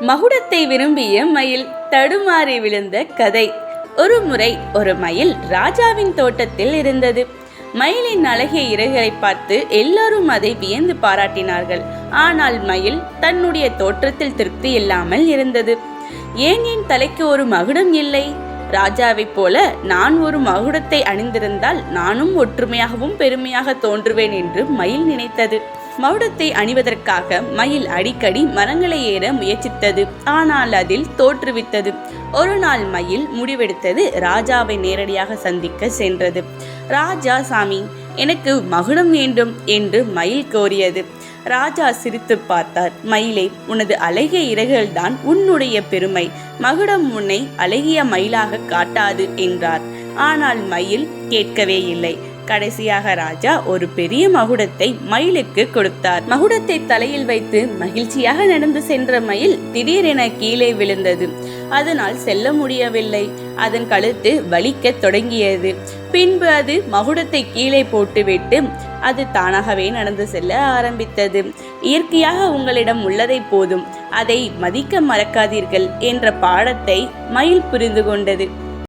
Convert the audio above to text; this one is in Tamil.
மகுடத்தை விரும்பிய மயில் தடுமாறி விழுந்த கதை. ஒரு முறை ஒரு மயில் ராஜாவின் தோட்டத்தில் இருந்தது. மயிலின் அழகிய இறகுகளை பார்த்து எல்லாரும் அதை வியந்து பாராட்டினார்கள். ஆனால் மயில் தன்னுடைய தோற்றத்தில் திருப்தி இல்லாமல் இருந்தது. ஏன் என் தலைக்கு ஒரு மகுடம் இல்லை? ராஜாவைப் போல நான் ஒரு மகுடத்தை அணிந்திருந்தால் நானும் ஒற்றுமையாகவும் பெருமையாக தோன்றுவேன் என்று மயில் நினைத்தது. மகுடத்தை அணிவதற்காக மயில் அடிக்கடி மரங்களை ஏற முயற்சித்தது. ஆனால் அதில் தோற்றுவிட்டது. ஒரு நாள் மயில் முடிவெடுத்தது ராஜாவை நேரடியாக சந்திக்க சென்றது. ராஜா, சாமி, எனக்கு மகுடம் வேண்டும் என்று மயில் கோரியது. ராஜா சிரித்து பார்த்தார். மயிலே, உனது அழகிய இறகுகள்தான் உன்னுடைய பெருமை. மகுடம் உன்னை அழகிய மயிலாக காட்டாது என்றார். ஆனால் மயில் கேட்கவே இல்லை. கடைசியாக ராஜா ஒரு பெரிய மகுடத்தை மயிலுக்கு கொடுத்தார். மகுடத்தை தலையில் வைத்து மகிழ்ச்சியாக நடந்து சென்ற மயில் திடீரென கீழே விழுந்தது. அதனால் செல்ல முடியவில்லை. அதன் கழுத்து வலிக்க தொடங்கியது. பின்பு அது மகுடத்தை கீழே போட்டுவிட்டு அது தானாகவே நடந்து செல்ல ஆரம்பித்தது. இயற்கையாக உங்களிடம் உள்ளதை போதும், அதை மதிக்க மறக்காதீர்கள் என்ற பாடத்தை மயில் புரிந்து கொண்டது.